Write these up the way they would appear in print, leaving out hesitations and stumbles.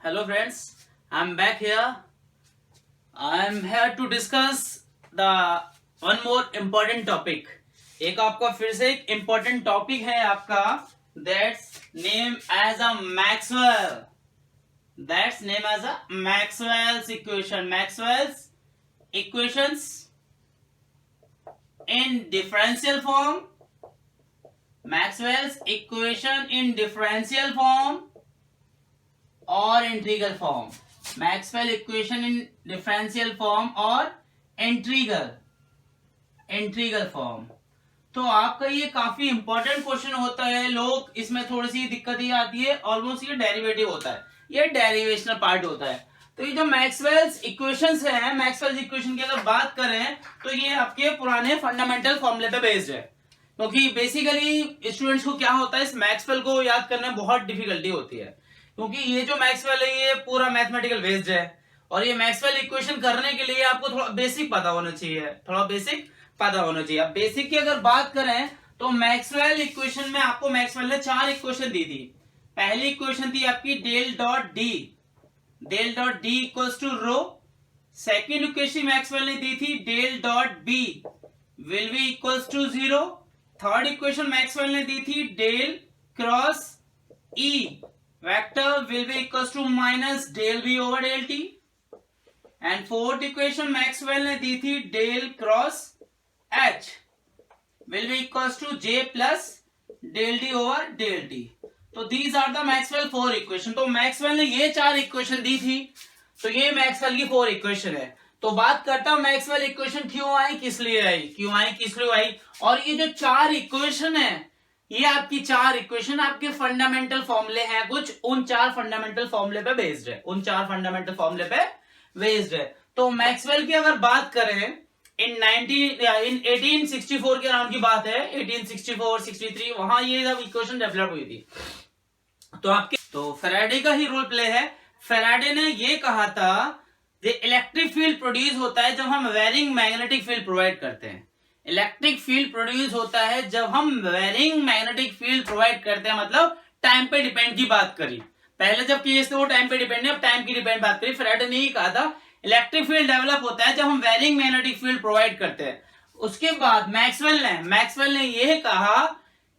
Hello friends, I'm back here. I'm here to discuss the one more important topic. एक आपका फिर से एक important topic है आपका that's name as a Maxwell. That's name as a Maxwell's equation. Maxwell's equations in differential form. Maxwell's equation in differential form और integral form. Maxwell equation in differential form और integral form. तो आपका ये काफी important question होता है. लोग इसमें थोड़ी सी दिक्कत ये आती है, ऑलमोस्ट ये डेरिवेटिव होता है, ये डेरिवेशनल पार्ट होता है. तो ये जो मैक्सवेल्स इक्वेशंस है, मैक्सवेल्स इक्वेशन की अगर बात करें तो ये आपके पुराने फंडामेंटल फॉर्मूले पे बेस्ड है. क्योंकि बेसिकली स्टूडेंट्स को क्या होता है, इस मैक्सवेल को याद करने में बहुत डिफिकल्टी होती है. क्योंकि ये जो मैक्सवेल है ये पूरा मैथमेटिकल बेस्ड है और ये मैक्सवेल इक्वेशन करने के लिए आपको थोड़ा बेसिक पता होना चाहिए. अब बेसिक की अगर बात करें तो मैक्सवेल इक्वेशन में आपको मैक्सवेल ने 4 इक्वेशन दी थी. पहली इक्वेशन थी आपकी del dot D equals to rho. Second equation Maxwell ने दी थी del dot B will be equals to 0. Third equation Maxwell ने दी थी del cross E vector will be equals to minus del v over del t. And fourth equation Maxwell ने दी थी del cross h will be equals to j plus del d over del t. तो these are the Maxwell 4 equation. तो Maxwell ने ये 4 equation दी थी, तो ये Maxwell की 4 इक्वेशन है. तो बात करता हूं Maxwell इक्वेशन क्यों आई, किस लिए आई. और ये जो 4 इक्वेशन है, ये आपकी 4 इक्वेशन आपके फंडामेंटल फॉर्मूले हैं कुछ, उन 4 फंडामेंटल फॉर्मूले पे बेस्ड है. तो मैक्सवेल की अगर बात करें इन 1864 के अराउंड की बात है, 1864 63 वहां ये सब इक्वेशन डेवलप हुई थी. तो फैराडे का ही रोल प्ले है. फैराडे ने ये कहा था कि इलेक्ट्रिक फील्ड प्रोड्यूस होता है जब हम वेरिंग मैग्नेटिक फील्ड प्रोवाइड करते हैं. इलेक्ट्रिक फील्ड प्रोड्यूस होता है जब हम वेरिंग मैग्नेटिक फील्ड प्रोवाइड करते हैं. मतलब टाइम पे डिपेंड की बात करी पहले, जब केस थे वो टाइम पे डिपेंड है, अब टाइम की डिपेंड बात करी. फैराडे ने ही कहा था इलेक्ट्रिक फील्ड डेवलप होता है जब हम वेरिंग मैग्नेटिक फील्ड प्रोवाइड करते हैं. उसके बाद मैक्सवेल ने यह कहा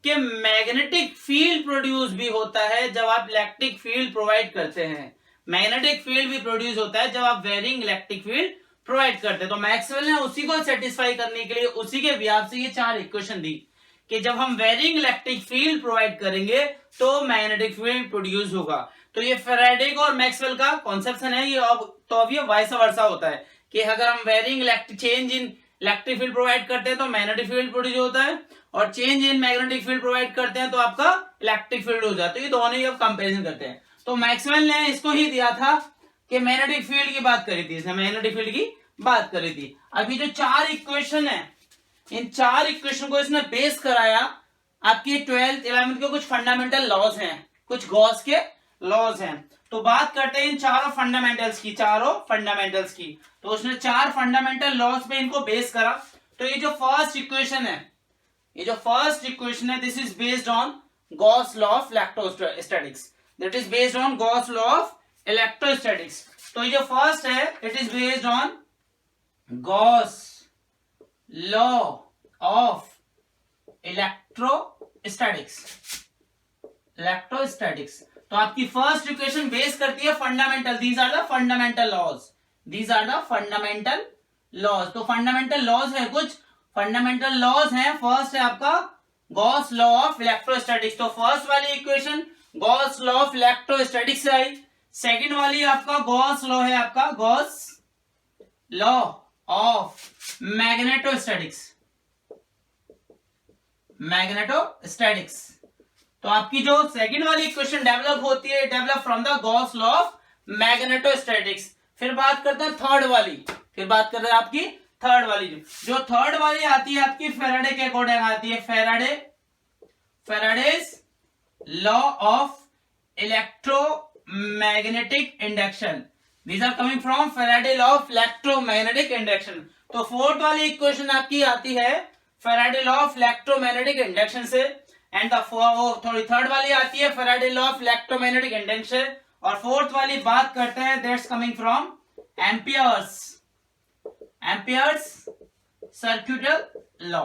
कि मैग्नेटिक फील्ड प्रोड्यूस भी होता है जब आप इलेक्ट्रिक फील्ड प्रोवाइड करते हैं. मैग्नेटिक फील्ड भी प्रोड्यूस होता है जब आप वेरिंग इलेक्ट्रिक फील्ड प्रोवाइड करते. तो मैक्सवेल ने उसी को सेटिस्फाई करने के लिए उसी के व्याप से ये 4 इक्वेशन दी कि जब हम वेरिंग इलेक्ट्रिक फील्ड प्रोवाइड करेंगे तो मैग्नेटिक फील्ड प्रोड्यूस होगा. तो ये फैराडे का और मैक्सवेल का कॉन्सेप्शन है. ये अब ये वाइस वर्सा होता है कि अगर हम varying change in electric field provide करते हैं तो मैग्नेटिक फील्ड प्रोड्यूस होता है, और change in magnetic field provide करते हैं तो आपका इलेक्ट्रिक फील्ड हो जाता है. ये दोनों ही अब कंपेरिजन करते हैं. तो मैक्सवेल ने इसको ही दिया था कि मैग्नेटिक फील्ड की बात करी थी, इसने मैग्नेटिक फील्ड की बात करी थी. अभी जो 4 इक्वेशन है, इन 4 इक्वेशन को इसने बेस कराया आपकी 12th 11th के कुछ फंडामेंटल लॉज हैं, कुछ गॉस के लॉज हैं. तो बात करते हैं इन चारों फंडामेंटल्स की. तो उसने 4 फंडामेंटल लॉज पे इनको बेस करा. तो ये जो फर्स्ट इक्वेशन है this is based on Gauss law of electrostatics. तो ये जो फर्स्ट है it is based on Gauss law of electrostatics. तो आपकी फर्स्ट इक्वेशन बेस करती है fundamental. These are the fundamental laws. तो फंडामेंटल लॉज है, कुछ फंडामेंटल लॉज हैं. फर्स्ट है आपका गॉस लॉ ऑफ इलेक्ट्रोस्टैटिक्स. तो फर्स्ट वाली equation Gauss law of electrostatics से आई. सेकेंड वाली आपका गॉस लॉ है, आपका गॉस लॉ ऑफ मैग्नेटोस्टैटिक्स. तो आपकी जो सेकंड वाली इक्वेशन डेवलप होती है, develop from the Gauss law of magnetostatics. फिर बात करते हैं थर्ड वाली. आपकी थर्ड वाली जो थर्ड वाली आती है आपकी फैराडे के अकॉर्डिंग आती है. Faraday's law of electromagnetic induction. These are coming from Faraday law of electromagnetic induction. तो फोर्थ वाली इक्वेशन आपकी आती है Faraday law of electromagnetic induction से. एंड थोड़ी थर्ड वाली आती है Faraday law of electromagnetic induction. और फोर्थ वाली बात करते हैं that's coming from amperes, amperes circuital law,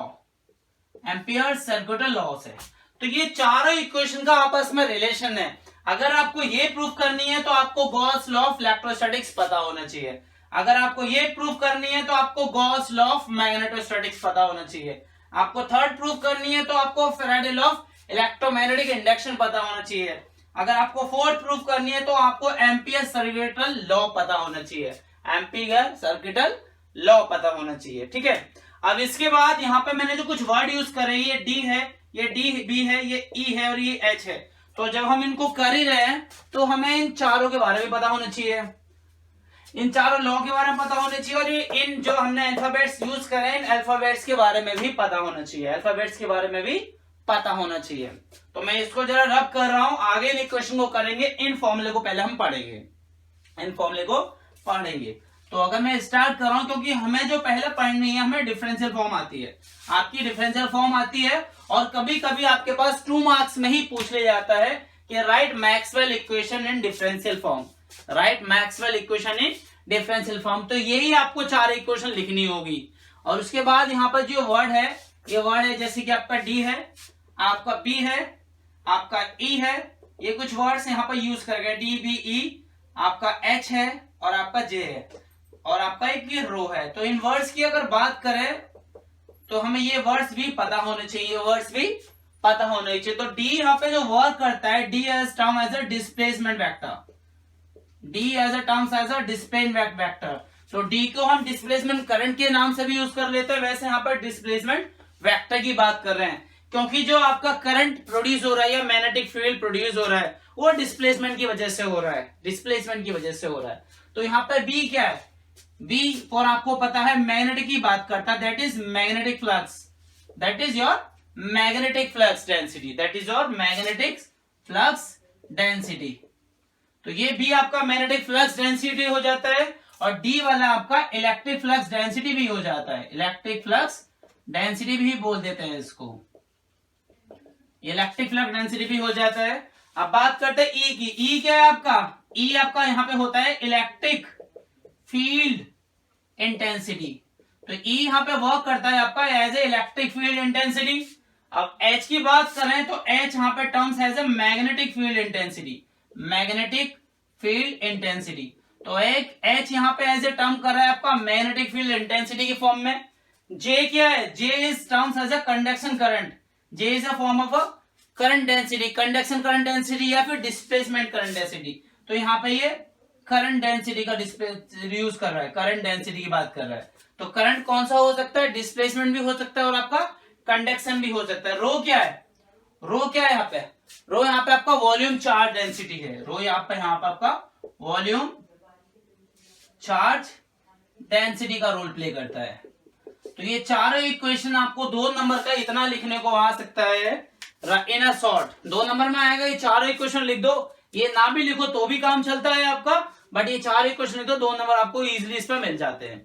amperes circuital law से। तो ये चारों इक्वेशन का आपस में रिलेशन है। अगर आपको ये प्रूव करनी है तो आपको गॉस लॉ ऑफ इलेक्ट्रोस्टैटिक्स पता होना चाहिए। अगर आपको ये प्रूव करनी है तो आपको गॉस लॉ ऑफ मैग्नेटोस्टैटिक्स पता होना चाहिए। आपको थर्ड प्रूव करनी है तो आपको Faraday law of electromagnetic induction पता होना चाहिए। अगर आपको फोर्थ प्रूव करनी है तो आपको एम्पियर सर्किटल लॉ पता होना चाहिए, एम्पियर सर्किटल लॉ पता होना चाहिए। ठीक है, अब इसके बाद यहाँ पे मैंने जो कुछ वर्ड यूज करे, ये डी है, ये डी बी है, ये ई है और ये एच है। तो जब हम इनको कर ही रहे हैं तो हमें इन चारों के बारे में पता होना चाहिए, इन चारों लॉ के बारे में पता होना चाहिए, और ये इन जो हमने अल्फाबेट्स यूज करे इन अल्फाबेट्स के बारे में भी पता होना चाहिए, अल्फाबेट्स के बारे में भी पता होना चाहिए। तो मैं इसको जरा रब कर रहा हूं, आगे इन क्वेश्चन को करेंगे। इन फॉर्मूले को पहले हम पढ़ेंगे, इन फॉर्मूले को पढ़ेंगे। तो अगर मैं स्टार्ट कर रहा हूं, क्योंकि हमें जो पहले पढ़नी है, हमें डिफरेंशियल फॉर्म आती है, आपकी डिफरेंशियल फॉर्म आती है, और कभी कभी आपके पास 2 मार्क्स में ही पूछ लिया जाता है कि right Maxwell equation in differential form, right Maxwell equation in differential form. तो यही आपको 4 इक्वेशन लिखनी होगी। और उसके बाद यहाँ पर जो वर्ड है, ये वर्ड है जैसे कि आपका डी है, आपका बी है, आपका ई है, ये कुछ वर्ड्स यहाँ पर यूज करेंगे, डी बी ई, आपका एच है और आपका जे है, और आपका एक ये रो है। तो इन वर्ड्स की अगर बात करें तो हमें ये वर्ड्स भी पता होने चाहिए, वर्ड्स भी पता होने चाहिए। तो डी यहाँ पे जो वर्क करता है, D as term as a displacement vector, D as a terms as a displacement vector. तो डी को हम डिस्प्लेसमेंट करंट के नाम से भी यूज कर लेते हैं, वैसे यहाँ पर डिस्प्लेसमेंट वेक्टर की बात कर रहे हैं, क्योंकि जो आपका करंट प्रोड्यूस हो रहा है या मैग्नेटिक फील्ड प्रोड्यूस हो रहा है वो डिस्प्लेसमेंट की वजह से हो रहा है, डिस्प्लेसमेंट की वजह से हो रहा है। तो यहाँ पे बी क्या है, बी फॉर आपको पता है मैग्नेटिक की बात करता है, that is magnetic flux, that is your magnetic flux density, that is your magnetic flux density. तो ये बी आपका मैग्नेटिक फ्लक्स डेंसिटी हो जाता है, और डी वाला आपका इलेक्ट्रिक फ्लक्स डेंसिटी भी हो जाता है, इलेक्ट्रिक फ्लक्स डेंसिटी भी बोल देते हैं इसको, इलेक्ट्रिक फ्लक्स डेंसिटी भी हो जाता है। अब बात करते हैं ई की। ई क्या है आपका, ई आपका यहाँ पे होता है इलेक्ट्रिक फील्ड इंटेंसिटी। तो ई यहाँ पे वर्क करता है आपका as a electric field intensity. अब एच की बात करें तो एच यहाँ पे terms as a magnetic field intensity, magnetic field intensity. तो एक एच यहाँ पे एज ए टर्म कर रहा है आपका मैग्नेटिक फील्ड इंटेंसिटी के फॉर्म में। जे क्या है, J is terms as a conduction current, J is a form of a current density, conduction current density या फिर डिस्प्लेसमेंट करंट डेंसिटी। तो यहाँ पे ये करंट डेंसिटी का यूज कर रहा है, करंट डेंसिटी की बात कर रहा है। तो करंट कौन सा हो सकता है, डिस्प्लेसमेंट भी हो सकता है और आपका कंडक्शन भी हो सकता है। रो क्या है, रो क्या है यहाँ पे, रो यहाँ पे आपका वॉल्यूम चार्ज डेंसिटी है, रो यहाँ पे आपका वॉल्यूम चार्ज डेंसिटी का रोल प्ले करता है। तो ये चारों इक्वेशन आपको 2 नंबर का इतना लिखने को आ सकता है इन अ शॉर्ट, 2 नंबर में आएगा। ये चारों इक्वेशन लिख दो, ये ना भी लिखो तो भी काम चलता है आपका, बट ये 4 इक्वेशन लिख दो, 2 नंबर आपको इजीली इस पर मिल जाते हैं।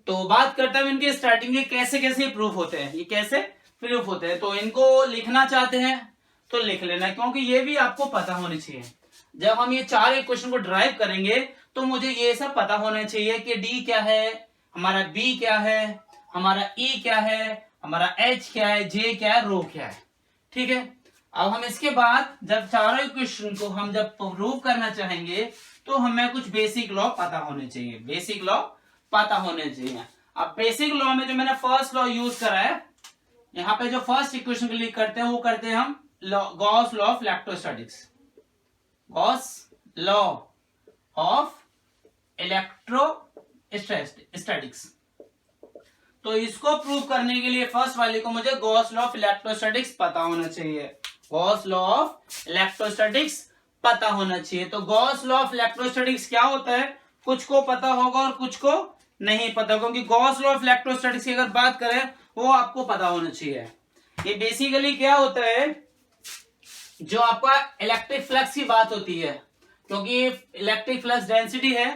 तो बात करते हैं इनके स्टार्टिंग के कैसे कैसे प्रूफ होते हैं, ये कैसे प्रूफ होते हैं। तो इनको लिखना चाहते हैं तो लिख लेना, क्योंकि ये भी आपको पता होनी चाहिए। जब हम ये 4 इक्वेशन को ड्राइव करेंगे तो मुझे ये सब पता होना चाहिए कि डी क्या है, हमारा बी क्या है, हमारा ई क्या है, हमारा एच क्या है, जे क्या है, रो क्या है। ठीक है, अब हम इसके बाद जब चारों इक्वेशन को हम जब प्रूव करना चाहेंगे तो हमें कुछ बेसिक लॉ पता होने चाहिए, बेसिक लॉ पता होने चाहिए। अब बेसिक लॉ में जो मैंने फर्स्ट लॉ यूज करा है, यहाँ पे जो फर्स्ट इक्वेशन क्लिक करते हैं वो करते हैं हम Gauss law of electrostatics, Gauss law of electrostatics. तो इसको प्रूव करने के लिए फर्स्ट वाले को मुझे गॉस लॉ ऑफ इलेक्ट्रोस्टैटिक्स पता होना चाहिए, गॉस लॉ ऑफ इलेक्ट्रोस्टैटिक्स पता होना चाहिए। तो गॉस लॉ ऑफ इलेक्ट्रोस्टैटिक्स क्या होता है, कुछ को पता होगा और कुछ को नहीं पता, क्योंकि गॉस लॉ ऑफ इलेक्ट्रोस्टैटिक्स की अगर बात करें वो आपको पता होना चाहिए। ये बेसिकली क्या होता है, जो आपका इलेक्ट्रिक फ्लक्स की बात होती है, क्योंकि इलेक्ट्रिक फ्लक्स डेंसिटी है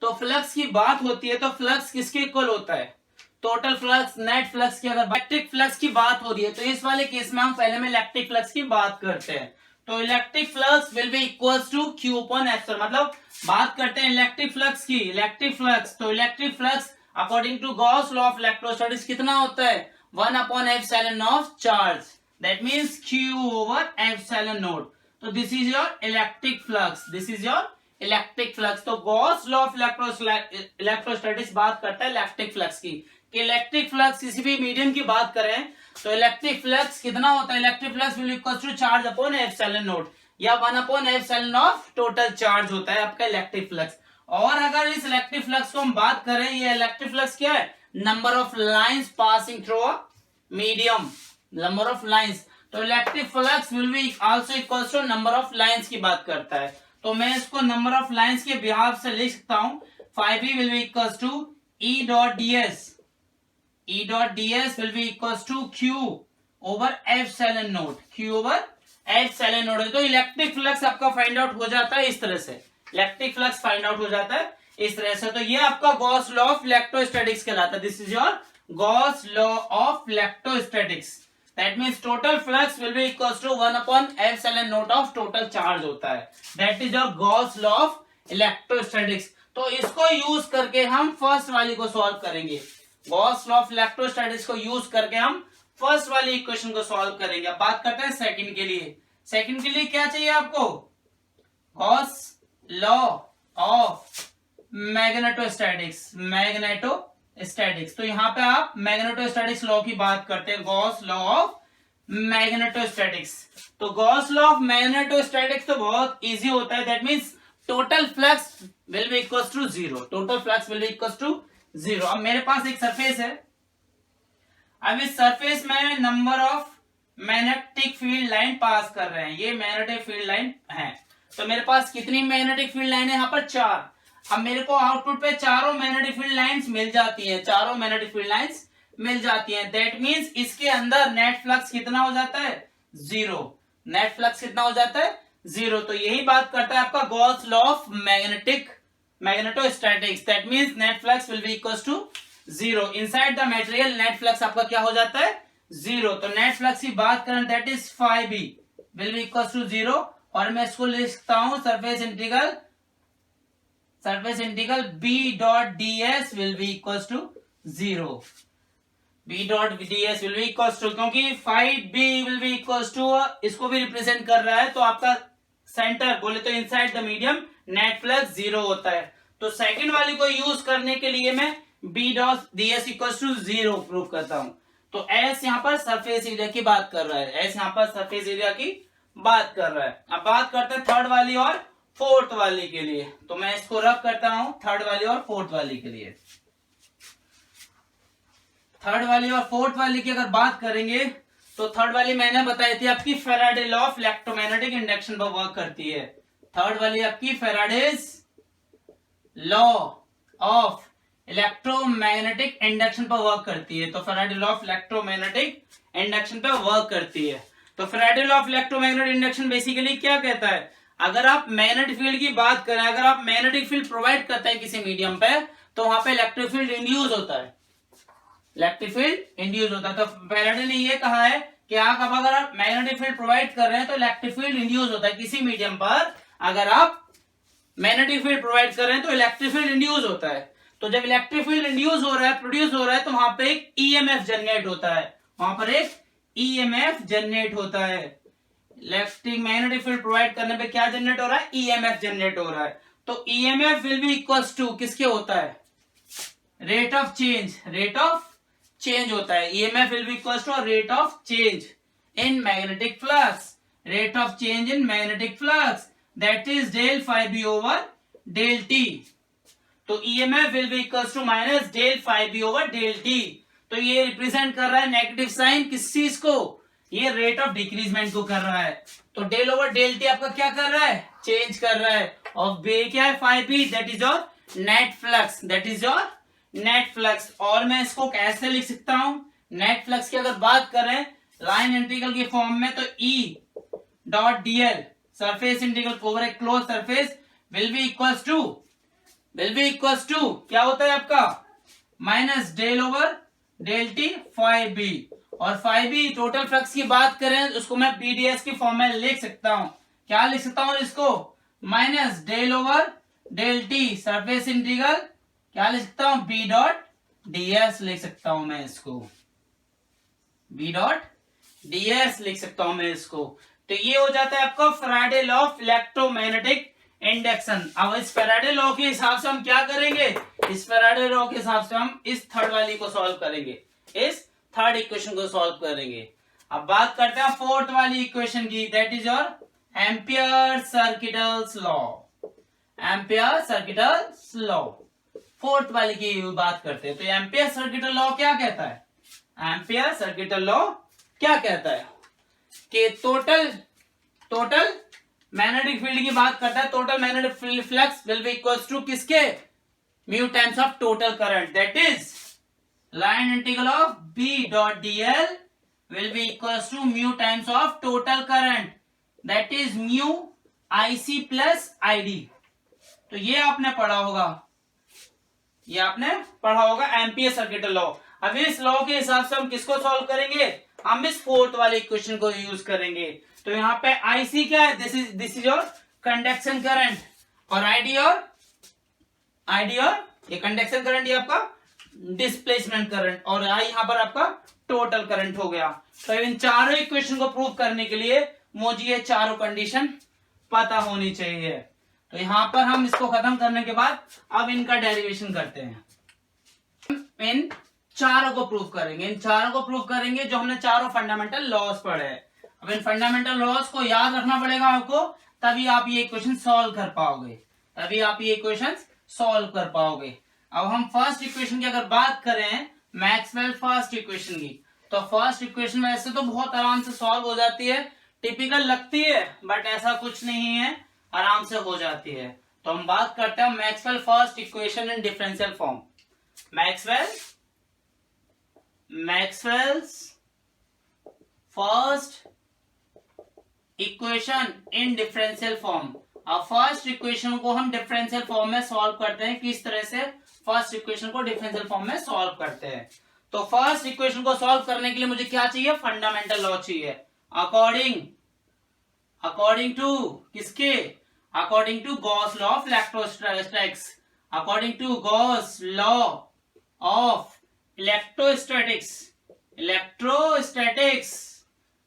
तो फ्लक्स की बात होती है, तो फ्लक्स किसके इक्वल होता है, टोटल फ्लक्स, नेट फ्लक्स की अगर इलेक्ट्रिक फ्लक्स की बात हो रही है तो इस वाले केस में हम पहले में इलेक्ट्रिक फ्लक्स की बात करते हैं। तो electric flux will be equals to Q upon epsilon, मतलब बात करते हैं इलेक्ट्रिक फ्लक्स की, इलेक्ट्रिक फ्लक्स, तो electric flux according to Gauss law of electrostatics कितना होता है, 1 upon epsilon of charge, that means Q over epsilon naught. तो this is your electric flux, this is your electric flux. तो Gauss law of electrostatics बात करता है electric flux की, कि इलेक्ट्रिक फ्लक्स किसी भी मीडियम की बात करें तो इलेक्ट्रिक फ्लक्स कितना होता है, electric flux will equal to charge upon epsilon naught, या 1 upon epsilon of total charge होता है आपका इलेक्ट्रिक फ्लक्स। और अगर इस इलेक्ट्रिक फ्लक्स को हम बात करें, ये इलेक्ट्रिक फ्लक्स क्या है, number of lines passing through a medium, number of lines. तो electric flux will be also equal to number of lines की बात करता है। तो मैं इसको नंबर ऑफ लाइंस के बिहाफ से लिख सकता हूं, 5b will be equal to E dot ds, E dot ds will be equal to Q over epsilon naught, Q over epsilon naught. तो इलेक्ट्रिक फ्लक्स आपका फाइंड आउट हो जाता है इस तरह से, इलेक्ट्रिक फ्लक्स फाइंड आउट हो जाता है इस तरह से। तो ये आपका गॉस लॉ ऑफ इलेक्ट्रोस्टैटिक्स कहलाता है, this is your Gauss law of electrostatics, that means total flux will be equal to 1 upon epsilon naught of total charge होता है, that is your Gauss law of electrostatics. तो इसको use करके हम first वाली को सॉल्व करेंगे, Gauss law of electrostatics को यूज करके हम फर्स्ट वाली इक्वेशन को सॉल्व करेंगे। अब बात करते हैं सेकंड के लिए। सेकंड के लिए क्या चाहिए आपको, Gauss law of magnetostatics, magnetostatics. तो यहां पे आप मैग्नेटोस्टैटिक्स लॉ की बात करते हैं, गॉस लॉ ऑफ मैग्नेटोस्टैटिक्स। तो गॉस लॉ ऑफ मैग्नेटोस्टैटिक्स तो बहुत इजी होता है, that means total flux will be equal to zero, total flux will be equal to zero. अब मेरे पास एक सरफेस है, अब इस सरफेस में number of magnetic field line pass कर रहे हैं, ये मैग्नेटिक फील्ड लाइन है। तो मेरे पास कितनी मैग्नेटिक फील्ड लाइन है, यहाँ पर 4। अब मेरे को आउटपुट पे चारों मैग्नेटिक फील्ड लाइंस मिल जाती हैं, चारों मैग्नेटिक फील्ड लाइंस मिल जाती हैं, दैट मींस इसके अंदर नेट फ्लक्स कितना हो जाता है, जीरो। नेट फ्लक्स कितना हो जाता है, जीरो। तो यही बात करता है आपका Gauss law of magnetostatics, that means net flux will be equal to zero. Inside the material net flux आपका क्या हो जाता है, जीरो। तो नेट फ्लक्स की बात करें that is 5b will be equal to zero, और मैं इसको लिख सकता हूं surface integral b dot ds will be equal to zero, b dot ds will be equal to, क्योंकि 5b will be equal to इसको भी रिप्रेजेंट कर रहा है, तो आपका सेंटर बोले तो inside the medium net flux zero होता है। तो सेकंड वाली को यूज करने के लिए मैं b dot ds equal to zero prove करता हूं। तो s यहाँ पर सरफेस एरिया की बात कर रहा है, s यहाँ पर सरफेस एरिया की बात कर रहा है। अब बात करते हैं थर्ड वाली और फोर्थ वाली के लिए, तो मैं इसको रब करता हूं थर्ड वाली और फोर्थ वाली के लिए। थर्ड वाली और फोर्थ वाली की अगर बात करेंगे तो थर्ड वाली मैंने बताई थी आपकी Faraday law of electromagnetic induction पर वर्क करती है। थर्ड वाली आपकी Faraday's law of electromagnetic induction पर वर्क करती है, तो Faraday law of electromagnetic induction पर वर्क करती है। तो Faraday law of electromagnetic induction basically क्या कहता है, अगर आप मैग्नेटिक फील्ड की बात करें, अगर आप मैग्नेटिक फील्ड प्रोवाइड करते हैं किसी मीडियम पे, तो वहां पे इलेक्ट्रिक फील्ड इंड्यूस होता है, इलेक्ट्रिक फील्ड इंड्यूस होता है। तो फैराडे ने ये कहा है कि अगर आप मैग्नेटिक फील्ड प्रोवाइड कर रहे हैं तो इलेक्ट्रिक फील्ड इंड्यूस होता है किसी मीडियम पर, अगर आप मैग्नेटिक फील्ड प्रोवाइड कर रहे हैं तो इलेक्ट्रिक फील्ड इंड्यूस होता है। तो जब इलेक्ट्रिक फील्ड इंड्यूस हो रहा है, प्रोड्यूस हो रहा है, तो वहां पे एक ईएमएफ जनरेट होता है, वहां पर एक ईएमएफ जनरेट होता है। इलेक्ट्रिक मैग्नेटिक फील्ड प्रोवाइड करने पे क्या जनरेट हो रहा है, ईएमएफ जनरेट हो रहा है। तो EMF will be equals to किसके होता है, रेट ऑफ चेंज होता है। EMF will be equals to rate of change in magnetic flux, rate of change in magnetic flux, that is del phi B over del T. तो EMF will be equals to minus del phi B over del T. तो ये represent कर रहा है negative sign किस चीज को, ये रेट ऑफ डिक्रीजमेंट को कर रहा है। तो डेल ओवर डेल टी आपका क्या कर रहा है, चेंज कर रहा है। और बे क्या है, phi B, that is your net flux, that is your net flux. और मैं इसको कैसे लिख सकता हूं, नेट फ्लक्स की अगर बात करें लाइन इंटीग्रल की फॉर्म में, तो E dot dl surface integral over a close surface will be equals to क्या होता है आपका, minus del over del T phi B. और फाई बी टोटल फ्लक्स की बात करें उसको मैं BDS की फॉर्म में लिख सकता हूं, क्या लिख सकता हूं इसको, minus del over del T surface integral, क्या लिख सकता हूं, बी डॉट ds लिख सकता हूं मैं इसको, बी डॉट ds लिख सकता हूं मैं इसको। तो ये हो जाता है आपका Faraday law of electromagnetic induction. अब इस फैराडे लॉ के हिसाब से हम क्या करेंगे, इस फैराडे लॉ के हिसाब से हम इस थर्ड वाली को सॉल्व करेंगे, इस थर्ड इक्वेशन को सॉल्व करेंगे। अब बात करते हैं फोर्थ वाली इक्वेशन की, that is your ampere circuital law, ampere circuital law. Fourth वाली की बात करते हैं। तो एम्पियर सर्किटल लॉ क्या कहता है, एम्पियर सर्किटल लॉ क्या कहता है कि टोटल मैग्नेटिक फील्ड की बात करता है, total magnetic field flux will be equals to किसके, mu times of total current, that is line integral of B dot dl will be equals to mu times of total current, that is mu IC plus ID। तो ये आपने पढ़ा होगा, ये आपने पढ़ा होगा एम्पियर सर्किटल लॉ। अब इस लॉ के हिसाब से हम किसको सॉल्व करेंगे, हम इस फोर्थ वाले इक्वेशन को यूज करेंगे। तो यहाँ पे IC क्या है, this is your conduction current, और ID और ये कंडक्शन करंट, ये आपका डिस्प्लेसमेंट करंट, और आई यहां पर आपका टोटल करंट हो गया। तो इन चारों इक्वेशन को प्रूव करने के लिए मुझे ये चारों कंडीशन पता होनी चाहिए। तो यहां पर हम इसको खत्म करने के बाद अब इनका डेरिवेशन करते हैं, इन चारों को प्रूव करेंगे, इन चारों को प्रूव करेंगे जो हमने चारों फंडामेंटल लॉज पढ़े हैं। अब इन फंडामेंटल लॉज को याद रखना पड़ेगा आपको, तभी आप ये इक्वेशन सॉल्व कर पाओगे, तभी आप ये इक्वेशन सॉल्व कर पाओगे। अब हम फर्स्ट इक्वेशन की अगर बात करें, मैक्सवेल फर्स्ट इक्वेशन की, तो फर्स्ट इक्वेशन वैसे तो बहुत आराम से सॉल्व हो जाती है, टिपिकल लगती है बट ऐसा कुछ नहीं है, आराम से हो जाती है। तो हम बात करते हैं Maxwell first equation in differential form, Maxwell's first equation in differential form. अब फर्स्ट इक्वेशन को हम डिफरेंशियल फॉर्म में सॉल्व करते हैं, किस तरह से फर्स्ट इक्वेशन को डिफरेंशियल फॉर्म में सॉल्व करते हैं। तो फर्स्ट इक्वेशन को सॉल्व करने के लिए मुझे क्या चाहिए, फंडामेंटल लॉ चाहिए, अकॉर्डिंग टू किसके, according to Gauss law of electrostatics, according to Gauss law of electrostatics.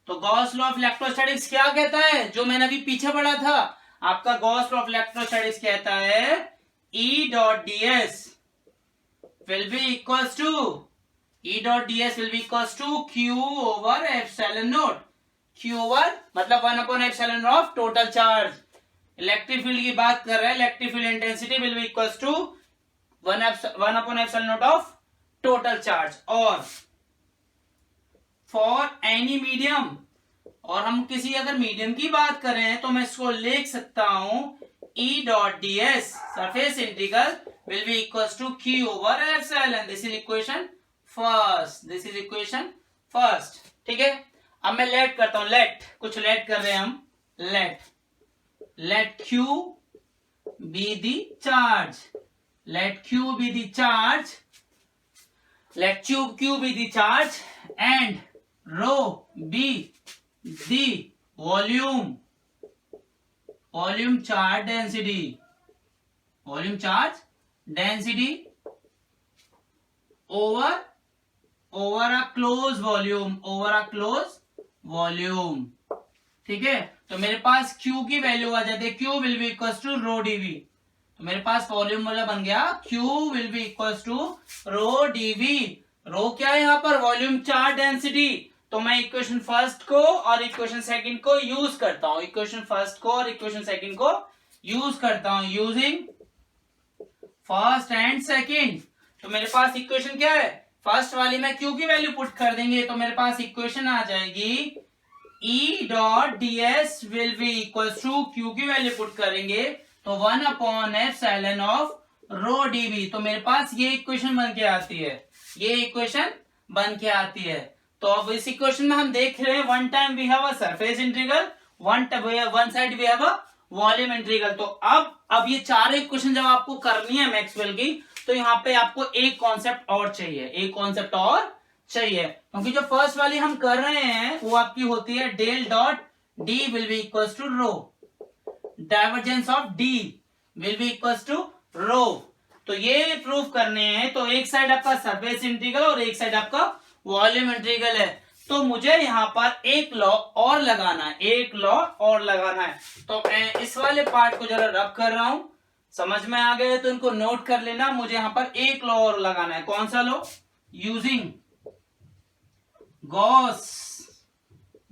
तो गॉस लॉ ऑफ इलेक्ट्रोस्टैटिक्स क्या कहता है, जो मैंने अभी पीछे पढ़ा था, आपका गॉस लॉ ऑफ इलेक्ट्रोस्टैटिक्स कहता है E dot ds will be equals to Q over epsilon naught, Q over मतलब 1/epsilon of total charge। Electric field की बात कर रहे हैं, electric field intensity will be equals to 1/epsilon naught of total charge। और for any medium, और हम किसी अगर मीडियम की बात करें तो मैं इसको लिख सकता हूं E dot ds surface integral will be equals to Q over epsilon। This is equation first, ठीक है। अब मैं लेट करता हूं, कुछ लेट कर रहे हैं हम, let Q be the charge, let Q be the charge and rho be the volume charge density over a closed volume, ठीक है। तो मेरे पास Q की वैल्यू आ जाती है, Q will be equals to rho dV। तो मेरे पास वॉल्यूम वाला बन गया Q will be equals to rho dV। रो क्या है यहाँ पर, वॉल्यूम चार्ज डेंसिटी। तो मैं इक्वेशन फर्स्ट को और इक्वेशन सेकंड को यूज करता हूं, यूजिंग फर्स्ट एंड सेकंड। तो मेरे पास इक्वेशन क्या है, फर्स्ट वाली में Q की वैल्यू पुट कर देंगे तो मेरे पास इक्वेशन आ जाएगी E dot ds will be equal to Q की वैल्यू पुट करेंगे तो 1/epsilon ऑफ रो dV। तो मेरे पास ये इक्वेशन बन के आती है, तो अब इस इक्वेशन में हम देख रहे हैं, one time we have a surface integral, one side we have a volume integral. तो अब ये चार इक्वेशन जब आपको करनी है मैक्सवेल की, तो यहाँ पे आपको एक कॉन्सेप्ट और चाहिए, क्योंकि जो फर्स्ट वाली हम कर रहे हैं वो आपकी होती है del dot D will be equal to rho, divergence of D will be equals to rho. तो ये प्रूफ करने हैं, तो एक साइड आपका सरफेस इंटीग्रल और एक साइड आपका वॉल्यूम इंटीग्रल है। तो मुझे यहाँ पर एक लॉ और लगाना है, एक लॉ और लगाना है। तो मैं इस वाले पार्ट को जरा रब कर रहा हूं, समझ में आ गए तो इनको नोट कर लेना। मुझे यहाँ पर एक लॉ और लगाना है। कौन सा law? Using Gauss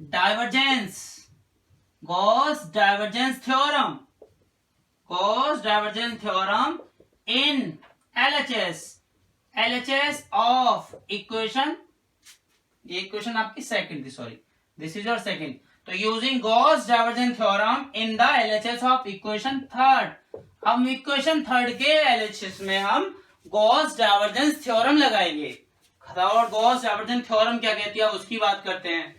divergence, Gauss divergence theorem, Gauss divergence theorem in LHS, LHS of equation, ये इक्वेशन आपकी सेकंड थी, sorry this is your second. तो using Gauss divergence theorem in the LHS of equation third. हम equation third के LHS में हम Gauss divergence theorem लगाएंगे। और गॉस डाइवर्जेंस थ्योरम क्या कहती है उसकी बात करते हैं।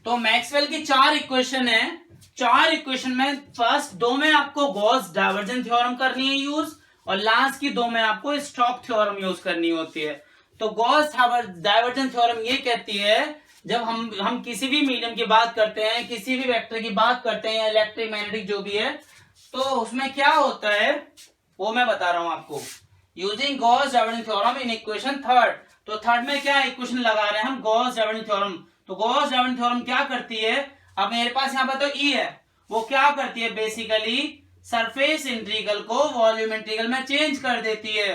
तो मैक्सवेल की 4 इक्वेशन है, 4 इक्वेशन में फर्स्ट 2 में आपको गॉस डाइवर्जेंस थ्योरम करनी है यूज, और लास्ट की 2 में आपको स्टोक्स थ्योरम यूज करनी होती है। तो गॉस डाइवर्जेंस थ्योरम ये कहती है जब हम किसी भी मीडियम की बात करते हैं, किसी भी वेक्टर की बात करते हैं, इलेक्ट्रिक मैग्नेटिक जो भी है, तो उसमें क्या होता है वो मैं बता रहा हूं आपको। Using Gauss divergence theorem in equation third, तो थर्ड में क्या इक्वेशन लगा रहे हैं हम? Gauss divergence theorem. तो गॉस डाइवर्जेंस थ्योरम क्या करती है? अब मेरे पास यहाँ पर तो ई है, वो क्या करती है बेसिकली सरफेस इंटीग्रल को वॉल्यूम इंटीग्रल में चेंज कर देती है।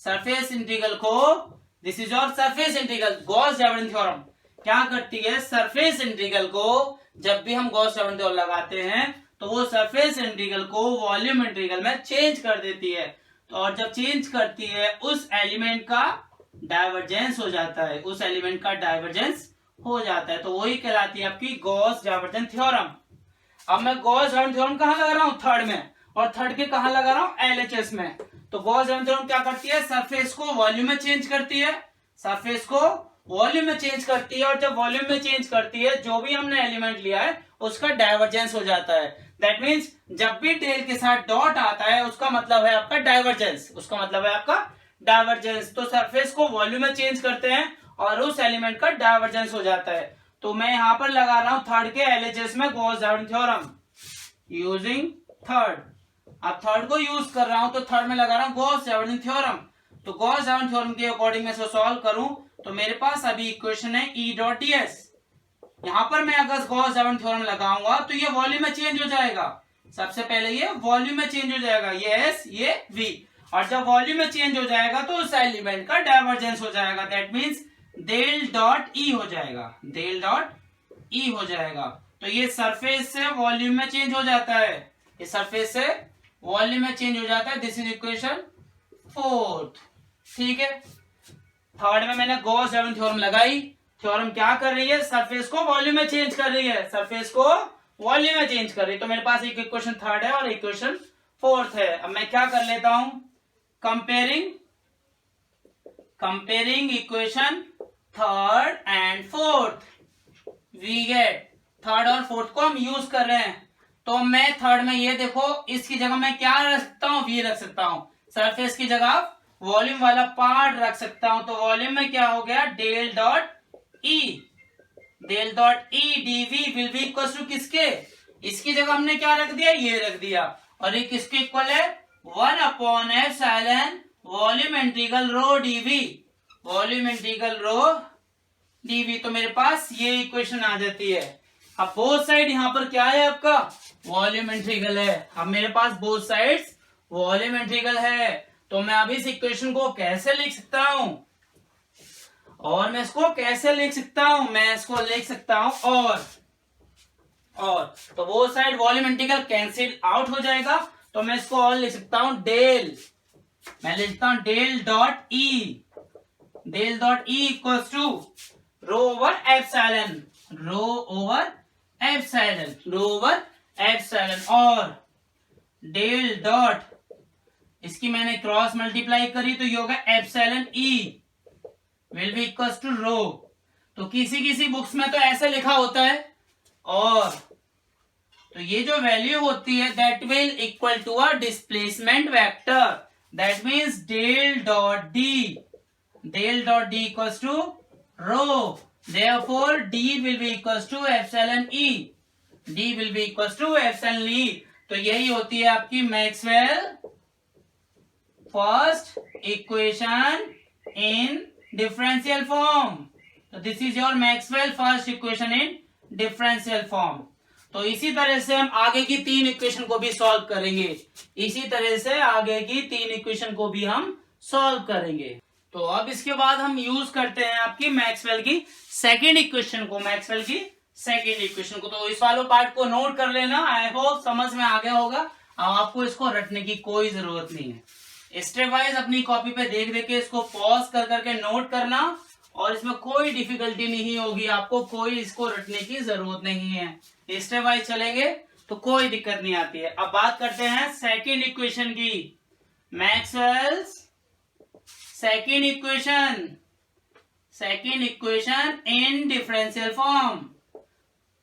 सरफेस इंटीग्रल को, this is your surface integral, Gauss divergence theorem क्या करती है? सरफेस इंटीग्रल को जब भी हम गॉस डाइवर्जेंस थ्योरम लगाते हैं तो वो सरफेस इंटीग्रल को वॉल्यूम इंटीग्रल में चेंज कर देती है। तो और जब चेंज करती है उस एलिमेंट का डाइवर्जेंस हो जाता है, उस एलिमेंट का डाइवर्जेंस हो जाता है। तो वही कहलाती है आपकी गॉस डाइवर्जेंस थ्योरम। अब मैं गॉस डाइवर्जेंस थ्योरम कहां लगा रहा हूं? थर्ड में, और थर्ड के कहां लगा रहा हूं? LHS में। तो गॉस डाइवर्जेंस थ्योरम क्या करती है? सरफेस को वॉल्यूम में चेंज करती है, सरफेस को वॉल्यूम में चेंज करती है, और जब वॉल्यूम में चेंज करती है जो भी हमने एलिमेंट लिया है उसका डाइवर्जेंस हो जाता है। दैट मीन्स जब भी टेल के साथ डॉट आता है उसका मतलब है आपका डाइवर्जेंस, उसका मतलब है आपका डाइवर्जेंस। तो सरफेस को वॉल्यूम में चेंज करते हैं और उस एलिमेंट का डाइवर्जेंस हो जाता है। तो मैं यहां पर लगा रहा हूं थर्ड के LHS में Gauss divergence theorem using third. अब थर्ड को यूज कर रहा हूं तो थर्ड में लगा रहा हूं गॉस डाइवर्जेंस थ्योरम। तो गॉस डाइवर्जेंस थ्योरम के अकॉर्डिंग मैं सॉल्व करूं तो मेरे पास अभी इक्वेशन है E.ds। यहां पर मैं अगर गॉस डाइवर्जेंस थ्योरम लगाऊंगा तो ये वॉल्यूम में चेंज हो जाएगा। सबसे पहले ये वॉल्यूम में चेंज हो जाएगा, ये S ये V, और जब वॉल्यूम में चेंज हो जाएगा तो उस एलिमेंट का डाइवर्जेंस हो जाएगा। That means del dot E हो जाएगा, डेल डॉट ई हो जाएगा। तो ये सरफेस से वॉल्यूम में चेंज हो जाता है, ये सरफेस से वॉल्यूम में चेंज हो जाता है। This is equation fourth. ठीक है, थर्ड में मैंने गॉस डाइवर्जेंस थ्योरम लगाई। थ्योरम क्या कर रही है? सरफेस को वॉल्यूम में चेंज कर रही है, सरफेस को वॉल्यूम में चेंज कर रही है। तो मेरे पास एक इक्वेशन थर्ड है और इक्वेशन फोर्थ है। अब मैं क्या कर लेता हूं? Comparing equation third and fourth, we get third और फोर्थ को हम यूज कर रहे हैं। तो मैं थर्ड में ये देखो, इसकी जगह मैं क्या रख सकता हूं? वी रख सकता हूं। सरफेस की जगह वॉल्यूम वाला पार्ट रख सकता हूं। तो वॉल्यूम में क्या हो गया? Del dot E, del dot E DV will be equal to किसके? इसकी जगह हमने क्या रख दिया? ये रख दिया। और ये किसके इक्वल है? 1/एप्सिलॉन वॉल्यूम इंटीग्रल रो डीवी, वॉल्यूम इंटीग्रल रो डीवी। तो मेरे पास ये इक्वेशन आ जाती है। अब बोथ साइड यहां पर क्या है आपका? वॉल्यूम इंटीग्रल है। अब मेरे पास बोथ साइड्स वॉल्यूम इंटीग्रल है। तो मैं अभी इस इक्वेशन को कैसे लिख सकता हूं? और मैं इसको कैसे लिख सकता हूं? मैं इसको लिख सकता हूं और तो वो side volume integral cancel out हो जाएगा। तो मैं इसको और लिख सकता हूं डेल, मैं लिखता हूं del dot E, del dot E equals to rho over epsilon, rho over epsilon, rho over epsilon. और डेल डॉट, इसकी मैंने क्रॉस मल्टीप्लाई करी तो ये होगा epsilon E will be equals to rho. तो किसी बुक्स में तो ऐसे लिखा होता है, और तो ये जो वैल्यू होती है that will equal to a displacement vector. That means del dot D, del dot D equals to rho, therefore D will be equals to epsilon E. D will be equals to epsilon E। तो यही होती है आपकी Maxwell first equation in differential form. तो this is your Maxwell first equation in differential form. तो इसी तरह से हम आगे की 3 इक्वेशन को भी सॉल्व करेंगे। इसी तरह से आगे की 3 इक्वेशन को भी हम सॉल्व करेंगे। तो अब इसके बाद हम यूज करते हैं आपकी मैक्सवेल की सेकेंड इक्वेशन को, मैक्सवेल की सेकेंड इक्वेशन को। तो इस वाले पार्ट को नोट कर लेना, आई होप समझ में आ गया होगा। अब आपको इसको रटने की कोई जरूरत नहीं है। स्टेप वाइज अपनी कॉपी पे देख देख के इसको पॉज कर करके नोट करना, और इसमें कोई डिफिकल्टी नहीं होगी, आपको कोई इसको रटने की जरूरत नहीं है। स्टेप वाइज चलेंगे तो कोई दिक्कत नहीं आती है। अब बात करते हैं सेकेंड इक्वेशन की, Maxwell's second equation in differential form.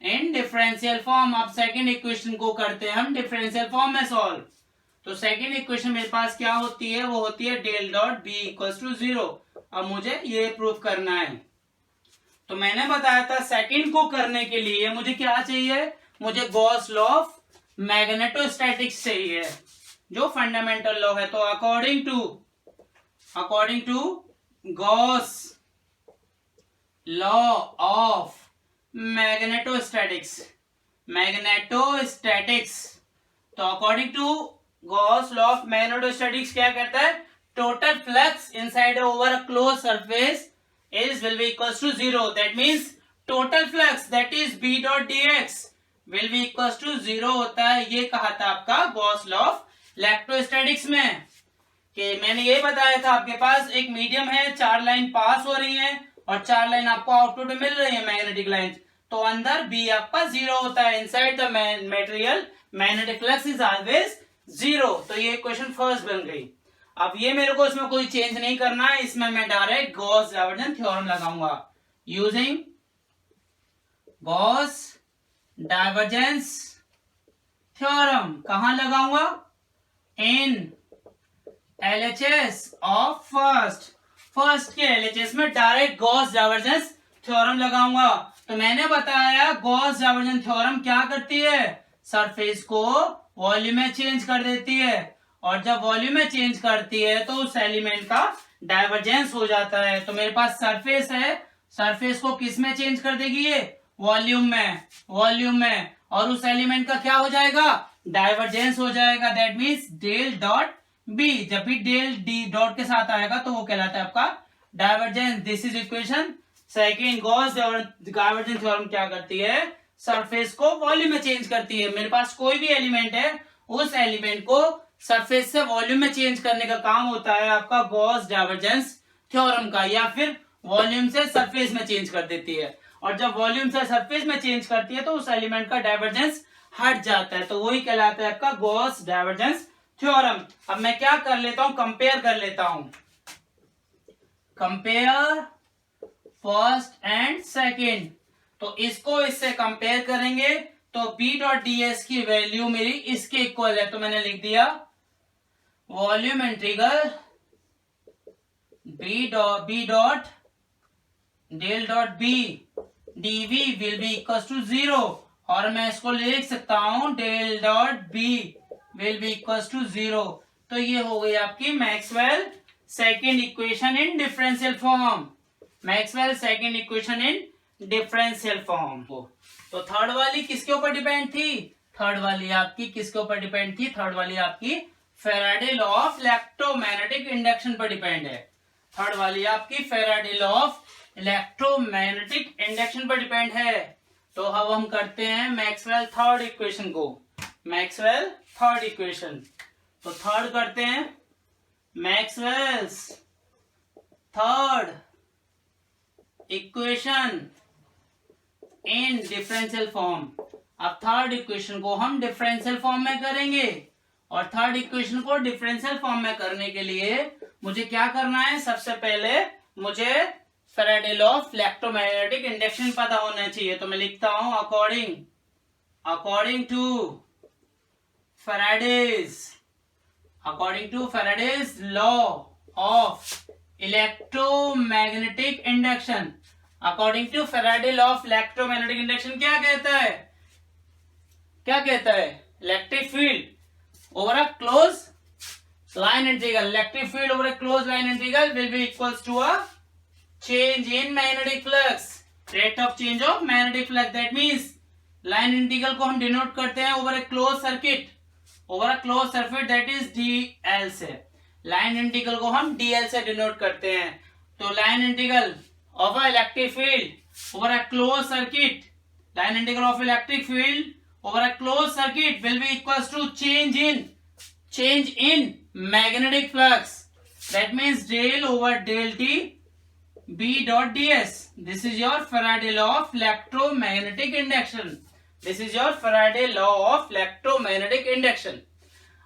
In differential form अब सेकेंड इक्वेशन को करते हैं हम डिफरेंशियल फॉर्म में सॉल्व। तो सेकेंड इक्वेशन मेरे पास क्या होती है, वो होती है del dot B equals to 0। अब मुझे ये प्रूव करना है। तो मैंने बताया था सेकेंड को करने के लिए मुझे क्या चाहिए, मुझे गॉस लॉ ऑफ मैग्नेटोस्टैटिक्स चाहिए, जो फंडामेंटल लॉ है। तो according to Gauss law of magnetostatics, तो according to Gauss law of magnetostatics क्या कहता है, total flux inside over a close surface will be equals to 0. That means total flux that is B dot dx will be equals to 0 होता है। ये कहा था आपका गॉस लॉ ऑफ इलेक्ट्रोस्टैटिक्स में, कि मैंने ये बताया था आपके पास एक मीडियम है, 4 लाइन पास हो रही है और 4 लाइन आपको आउटपुट में मिल रही है मैग्नेटिक लाइन। तो अंदर B आपका 0 होता है, inside the material magnetic flux is always 0। तो ये क्वेश्चन फर्स्ट बन गई। अब ये मेरे को इसमें कोई चेंज नहीं करना है, इसमें मैं डायरेक्ट गॉस डाइवर्जेंस थ्योरम लगाऊंगा। यूजिंग गॉस डाइवर्जेंस थ्योरम कहां लगाऊंगा, इन LHS ऑफ फर्स्ट के LHS में डायरेक्ट गॉस डाइवर्जेंस थ्योरम लगाऊंगा। तो मैंने बताया गॉस डाइवर्जेंस थ्योरम क्या करती है, सरफेस को वॉल्यूम में चेंज कर देती है, और जब वॉल्यूम में चेंज करती है तो उस एलिमेंट का डाइवर्जेंस हो जाता है। तो मेरे पास सरफेस है, सरफेस को किस में चेंज कर देगी, ये वॉल्यूम में, और उस एलिमेंट का क्या हो जाएगा, डाइवर्जेंस हो जाएगा। That means del dot B, जब भी डेल डी डॉट के साथ आएगा तो वो कहलाता है आपका divergence. This is equation second. Gauss divergence theorem क्या करती है, सरफेस को वॉल्यूम में चेंज करती है। मेरे पास कोई भी एलिमेंट है, उस एलिमेंट को सरफेस से वॉल्यूम में चेंज करने का काम होता है आपका गॉस डाइवर्जेंस थ्योरम का, या फिर वॉल्यूम से सरफेस में चेंज कर देती है। और जब वॉल्यूम से सरफेस में चेंज करती है तो उस एलिमेंट का डाइवर्जेंस हट जाता है, तो वही कहलाता है आपका गॉस डाइवर्जेंस थ्योरम। अब मैं क्या कर लेता हूं, कंपेयर कर लेता हूं, कंपेयर फर्स्ट एंड सेकेंड। तो इसको इससे कंपेयर करेंगे तो B डॉट ds की वैल्यू मेरी इसके इक्वल है। तो मैंने लिख दिया volume integral B dot del dot B dV will be equal to 0, और मैं इसको लिख सकता हूं del dot B will be equal to 0। तो ये हो गई आपकी Maxwell second equation in differential form, Maxwell second equation in differential form. तो थर्ड वाली किसके ऊपर डिपेंड थी, थर्ड वाली आपकी किसके ऊपर डिपेंड थी, थर्ड वाली आपकी Faraday law of electromagnetic induction पर डिपेंड है। थर्ड वाली आपकी Faraday law of electromagnetic induction पर डिपेंड है। तो अब हम करते हैं मैक्सवेल थर्ड इक्वेशन को, मैक्सवेल थर्ड इक्वेशन। तो थर्ड करते हैं Maxwell's third equation in differential form. अब थर्ड इक्वेशन को हम डिफरेंशियल फॉर्म में करेंगे, और थर्ड इक्वेशन को डिफरेंशियल फॉर्म में करने के लिए मुझे क्या करना है, सबसे पहले मुझे Faraday law of electromagnetic induction पता होना चाहिए। तो मैं लिखता हूं according to Faraday's law of electromagnetic induction, according to Faraday law of electromagnetic induction क्या कहता है, क्या कहता है, electric field over a close line integral, electric field over a closed line integral will be equals to a change in magnetic flux, rate of change of magnetic flux. That means line integral को हम denote करते हैं over a closed circuit, over a closed circuit, that is dl से. line integral को हम dl से denote करते हैं. तो line integral of a electric field over a closed circuit, line integral of electric field over a closed circuit will be equals to change in magnetic flux. That means del over del t b dot ds. This is your Faraday law of electromagnetic induction. This is your Faraday law of electromagnetic induction.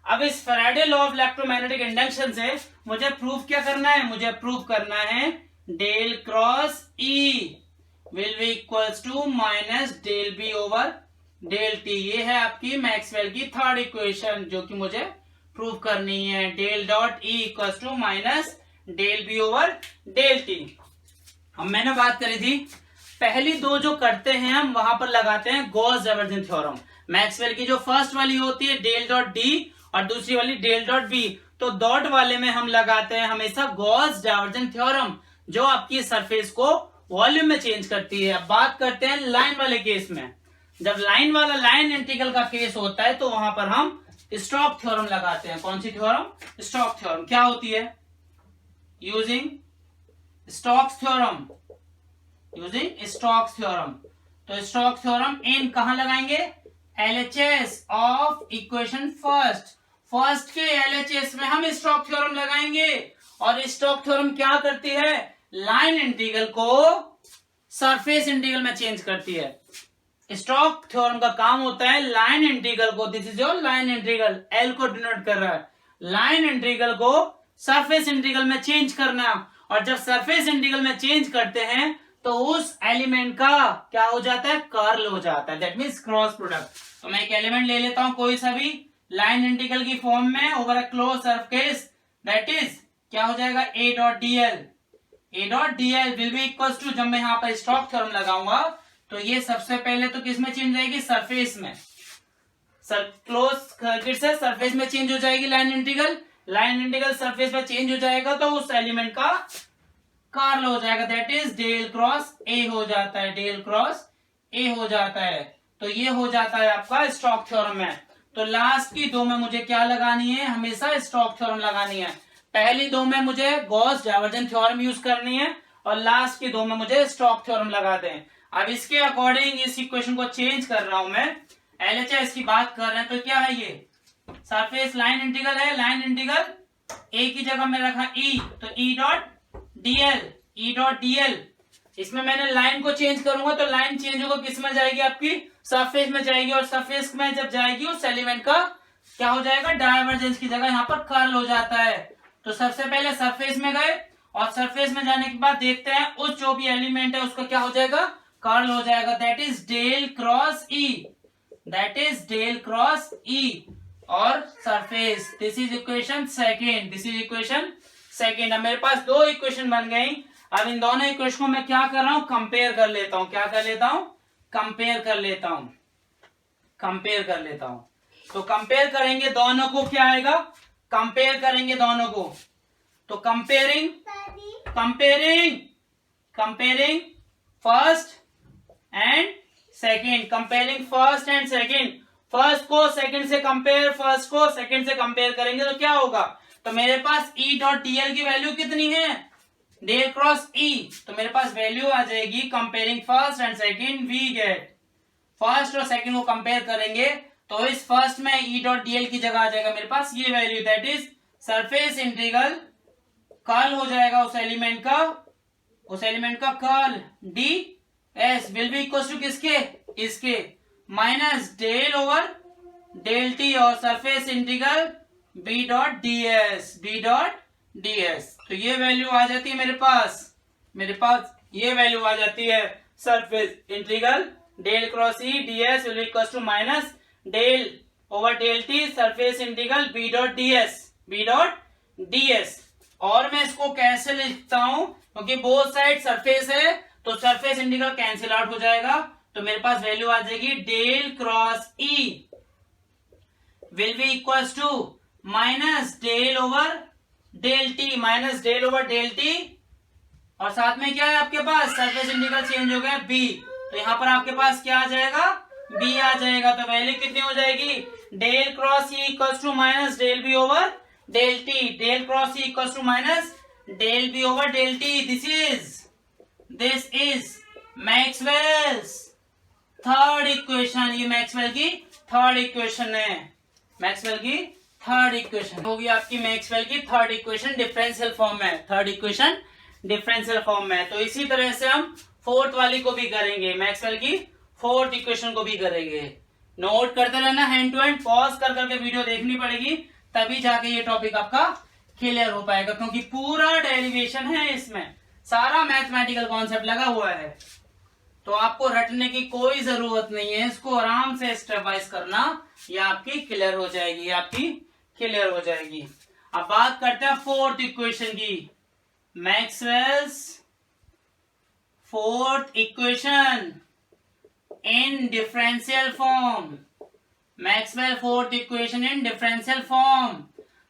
अब इस Faraday law of electromagnetic induction से मुझे proof क्या करना है, मुझे proof करना है del cross E will be equals to minus del b over del t. ये है आपकी मैक्सवेल की थर्ड इक्वेशन जो कि मुझे प्रूव करनी है. Del dot E equals to minus del B over del T. अब मैंने बात करी थी पहली दो जो करते हैं हम वहां पर लगाते हैं गॉस डाइवर्जेंस थ्योरम. मैक्सवेल की जो फर्स्ट वाली होती है डेल डॉट डी और दूसरी वाली डेल डॉट बी, तो डॉट वाले में हम लगाते हैं हमेशा गॉस डाइवर्जेंस थ्योरम जो आपकी सरफेस को वॉल्यूम में चेंज करती है. अब बात करते हैं लाइन वाले केस में. जब लाइन वाला लाइन इंटीग्रल का केस होता है तो वहां पर हम स्टोक्स थ्योरम लगाते हैं. कौन सी थ्योरम, स्टोक्स थ्योरम. क्या होती है, using Stokes theorem, using Stokes theorem. तो स्टोक्स थ्योरम इन कहां लगाएंगे, LHS ऑफ इक्वेशन फर्स्ट के LHS में हम स्टोक्स थ्योरम लगाएंगे. और स्टोक्स थ्योरम क्या करती है, लाइन इंटीग्रल को सरफेस इंटीग्रल में चेंज करती है. स्टोक्स थ्योरम का काम होता है लाइन इंटीग्रल को, this is your line integral, L को डिनोट कर रहा है, लाइन इंटीग्रल को सरफेस इंटीग्रल में चेंज करना. और जब सरफेस इंटीग्रल में चेंज करते हैं तो उस एलिमेंट का क्या हो जाता है, कर्ल हो जाता है. That means cross product. तो मैं एक एलिमेंट ले लेता हूं कोई सा भी लाइन इंटीग्रल की फॉर्म में over a close surface, that is क्या हो जाएगा, A dot DL will be equals to, जब मैं यहां पर स्टोक्स थ्योरम लगाऊंगा तो ये सबसे पहले तो किस में चेंज जाएगी, सरफेस में. क्लोज सर्किट से सरफेस में चेंज हो जाएगी लाइन इंटीग्रल सरफेस में चेंज हो जाएगा तो उस एलिमेंट का कर्ल हो जाएगा, that is del cross A हो जाता है, डेल क्रॉस ए हो जाता है. तो ये हो जाता है आपका स्टोक्स थ्योरम में. तो लास्ट की दो में मुझे क्या लगानी है, हमेशा स्टोक्स थ्योरम लगानी है. पहली दो में मुझे गॉस डाइवर्जेंस थ्योरम यूज करनी है और लास्ट की दो में मुझे स्टोक्स थ्योरम लगा दें. अब इसके अकॉर्डिंग इस इक्वेशन को चेंज कर रहा हूं मैं, LHS की बात कर रहे हैं तो क्या है, ये सरफेस लाइन इंटीग्रल है. लाइन इंटीग्रल ए की जगह में रखा ई, तो ई डॉट डीएल. इसमें मैंने लाइन को चेंज करूंगा तो लाइन चेंज होगा, किस में जाएगी, आपकी सरफेस में जाएगी. और सरफेस में जब जाएगी उस एलिमेंट का क्या हो जाएगा, डाइवर्जेंस की जगह यहाँ पर कर्ल हो जाता है. तो सबसे पहले सरफेस में गए और सरफेस में जाने के बाद देखते हैं उस जो भी एलिमेंट है उसका क्या हो जाएगा, कर्ल हो जाएगा, दैट इज डेल क्रॉस ई, और surface. This is equation second. अब मेरे पास दो इक्वेशन बन गई. अब इन दोनों इक्वेशन को मैं क्या कर रहा हूं, कंपेयर कर लेता हूं. कंपेयर कर लेता हूं. तो कंपेयर करेंगे दोनों को, क्या आएगा, कंपेयर करेंगे दोनों को. तो comparing first and second, first को सेकंड से कंपेयर करेंगे तो क्या होगा, तो मेरे पास E डॉट डीएल की वैल्यू कितनी है, डेल क्रॉस E, तो मेरे पास वैल्यू आ जाएगी comparing first and second, we get first और सेकेंड को कंपेयर करेंगे तो इस फर्स्ट में E डॉट डीएल की जगह आ जाएगा मेरे पास ये value, that is surface integral curl हो जाएगा उस एलिमेंट का curl D S will be equal to किसके, इसके minus del over del T और surface integral B dot DS. तो ये वैल्यू आ जाती है मेरे पास ये वैल्यू आ जाती है surface integral del cross E DS will be equal to minus del over del T surface integral B dot DS. और मैं इसको कैसे लिखता हूं, क्योंकि बोथ साइड सरफेस है तो सरफेस इंटीग्रल कैंसिल आउट हो जाएगा, तो मेरे पास वैल्यू आ जाएगी del cross E will be equals to minus del over del T, minus del over del T, और साथ में क्या है आपके पास सरफेस इंटीग्रल चेंज हो गया बी, तो यहां पर आपके पास क्या आ जाएगा बी आ जाएगा। तो वैल्यू कितनी हो जाएगी del cross E equals to minus del B over del T, del cross E equals to minus del B over del T. This is Maxwell's third equation, ये मैक्सवेल की थर्ड इक्वेशन है, Maxwell की third equation होगी आपकी, Maxwell की third equation differential form में, third equation differential form में। तो इसी तरह से हम फोर्थ वाली को भी करेंगे, मैक्सवेल की फोर्थ इक्वेशन को भी करेंगे। नोट करते रहना, हैंड टू हैंड पॉज कर करके वीडियो देखनी पड़ेगी, तभी जाके ये टॉपिक आपका क्लियर हो पाएगा, क्योंकि पूरा डेरिवेशन है इसमें, सारा मैथमेटिकल कॉन्सेप्ट लगा हुआ है। तो आपको रटने की कोई जरूरत नहीं है, इसको आराम से स्टेप वाइज करना, ये आपकी क्लियर हो जाएगी, आपकी क्लियर हो जाएगी। अब बात करते हैं फोर्थ इक्वेशन की, Maxwell's fourth equation in differential form, Maxwell fourth equation in differential form.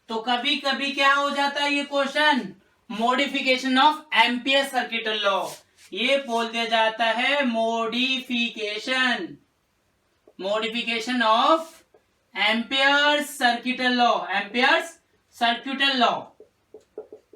तो कभी कभी क्या हो जाता है ये question, modification of ampere circuital law, ये बोल दिया जाता है modification, modification of ampere circuital law, ampere circuital law,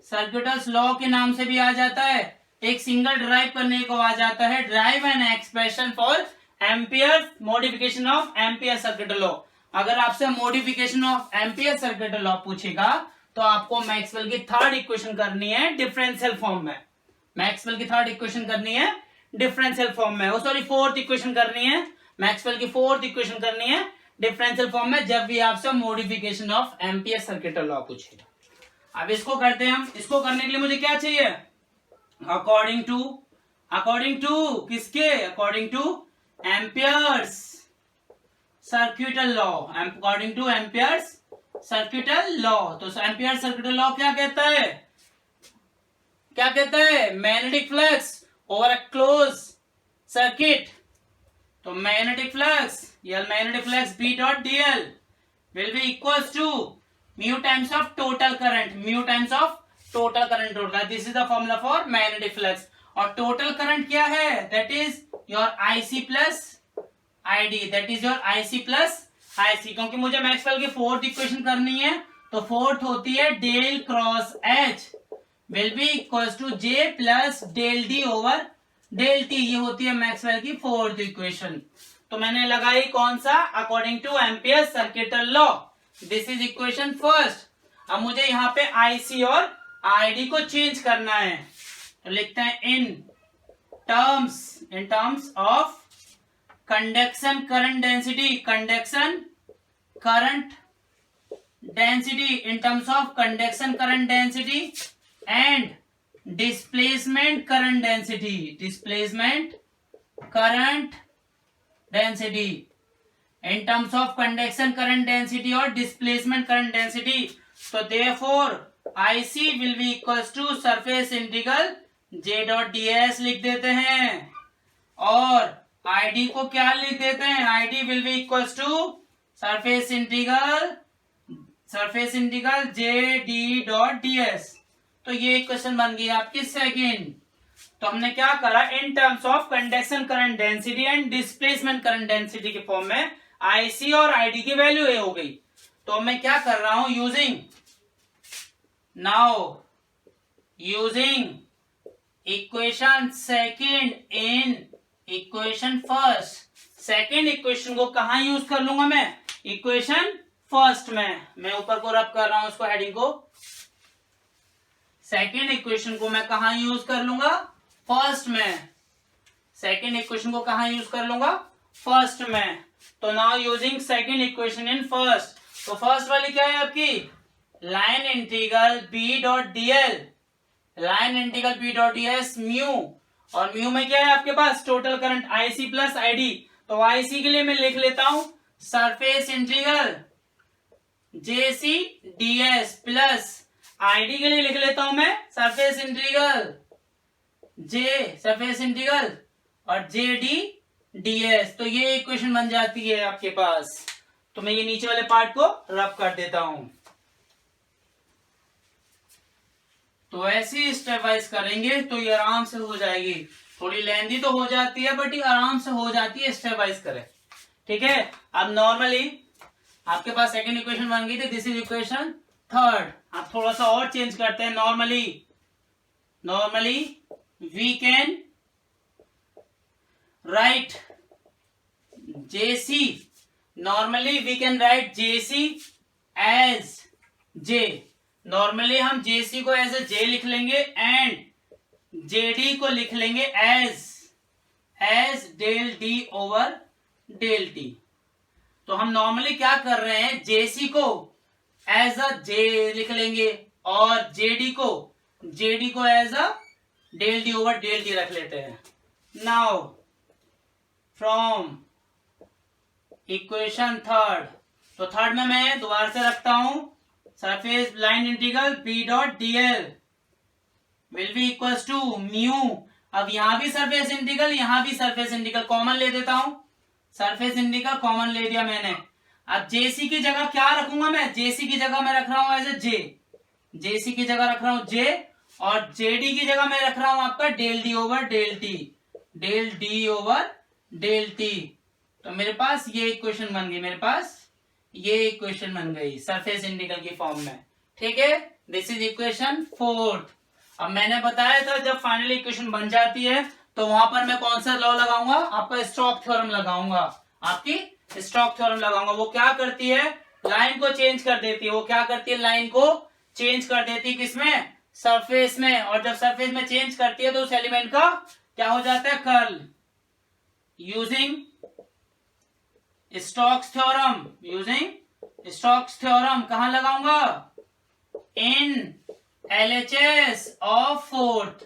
circuital law के नाम से भी आ जाता है, एक सिंगल ड्राइव करने को आ जाता है, drive an expression for ampere modification of ampere circuital law. अगर आपसे modification of ampere circuital law पूछेगा तो आपको मैक्सवेल की थर्ड इक्वेशन करनी है डिफरेंशियल फॉर्म में, मैक्सवेल की थर्ड इक्वेशन करनी है डिफरेंशियल फॉर्म में, सॉरी फोर्थ इक्वेशन करनी है, मैक्सवेल की फोर्थ इक्वेशन करनी है डिफरेंशियल फॉर्म में, जब भी आपसे modification of ampere circuital law पूछेगा। अब इसको करते हैं हम, इसको करने के लिए मुझे क्या चाहिए, अकॉर्डिंग टू किसके, according to Ampere's circuital law, according to Ampere's circuital law. तो एम्पियर सर्किटल लॉ क्या कहता है, क्या कहता है, magnetic flux over a close circuit. तो मैग्नेटिक फ्लक्स या magnetic flux B dot DL will be equals to mu times of total current, mu times of total current होगा, this is the formula for magnetic flux. और total current क्या है, that is your IC plus ID, that is your IC plus IC, क्योंकि मुझे Maxwell की fourth equation करनी है, तो फोर्थ होती है del cross H will be equal to J plus del D over del T, ये होती है मैक्सवेल की फोर्थ इक्वेशन। तो मैंने लगाई कौन सा, according two ampere circuital law, this is equation first. अब मुझे यहाँ पे आईसी और आईडी को चेंज करना है, तो लिखते हैं in terms of conduction current density, conduction current density, in terms of conduction current density and displacement current density, displacement current density, in terms of conduction current density और displacement current density. तो therefore IC will be equals to surface integral J dot DS लिख देते हैं, और ID को क्या लिख देते हैं, ID will be equals to surface integral J D dot DS. तो ये इक्वेशन बन गई आपकी सेकंड। तो हमने क्या करा, इन terms of conduction current density and displacement current density के फॉर्म में आईसी और आईडी की वैल्यू ए हो गई। तो मैं क्या कर रहा हूं, using equation second in equation first, second equation को कहां यूज कर लूंगा मैं, इक्वेशन फर्स्ट में। मैं ऊपर को रब कर रहा हूं उसको, हेडिंग को, सेकंड इक्वेशन को मैं कहां यूज कर लूंगा, फर्स्ट में। सेकंड इक्वेशन को कहां यूज कर लूंगा, फर्स्ट में। तो now using second equation in first, तो फर्स्ट वाली क्या है आपकी, line integral B dot DL, line integral B dot DS mu, और म्यू में क्या है आपके पास, total current IC plus ID. तो आईसी के लिए मैं लिख लेता हूं surface integral JC DS plus ID के लिए लिख लेता हूं मैं सरफेस इंटीग्रल और जेडी ds। तो ये इक्वेशन बन जाती है आपके पास। तो मैं ये नीचे वाले पार्ट को रब कर देता हूं। तो ऐसे ही स्टेप वाइज करेंगे तो ये आराम से हो जाएगी। थोड़ी लेंथी तो हो जाती है बट ये आराम से हो जाती है, स्टेप वाइज करें। ठीक है। अब नॉर्मली आपके पास सेकंड इक्वेशन बन गई थी, दिस इज इक्वेशन थर्ड। अब थोड़ा सा और चेंज करते हैं। Normally we can write JC, normally we can write JC as J। Normally हम JC को एज ए J लिख लेंगे एंड JD को लिख लेंगे as del D over del T। तो हम नॉर्मली क्या कर रहे हैं, JC को एज अ J लिख लेंगे और JD को as a del D over del T रख लेते हैं। नाउ फ्रॉम इक्वेशन थर्ड, तो थर्ड में मैं दोबारा से रखता हूं, surface line integral B dot DL will be equals to mu. अब यहां भी सरफेस इंटीग्रल, यहां भी सरफेस इंटीग्रल कॉमन ले देता हूं। सरफेस इंटीग्रल कॉमन ले दिया मैंने। अब JC की जगह क्या रखूंगा मैं, JC की जगह मैं रख रहा हूं एज ए J। JC की जगह रख रहा हूं J और JD की जगह मैं रख रहा हूं आपका del D over del T, del D over del T। तो मेरे पास ये इक्वेशन बन गई, मेरे पास ये इक्वेशन बन गई सरफेस इंटीग्रल की फॉर्म में। ठीक है, दिस इज इक्वेशन फोर्थ। अब मैंने बताया था जब फाइनली इक्वेशन बन जाती है तो वहां पर मैं कौन सा लॉ लगाऊंगा, आपका स्टोक्स थ्योरम लगाऊंगा। आपकी स्टोक्स थ्योरम लगाऊंगा। वो क्या करती है, लाइन को चेंज कर देती है। वो क्या करती है, लाइन को चेंज कर देती है किसमें, सरफेस में। और जब सरफेस में चेंज करती है तो उस एलिमेंट का क्या हो जाता है, कर्ल। यूजिंग स्टोक्स थ्योरम कहां लगाऊंगा, इन LHS ऑफ फोर्थ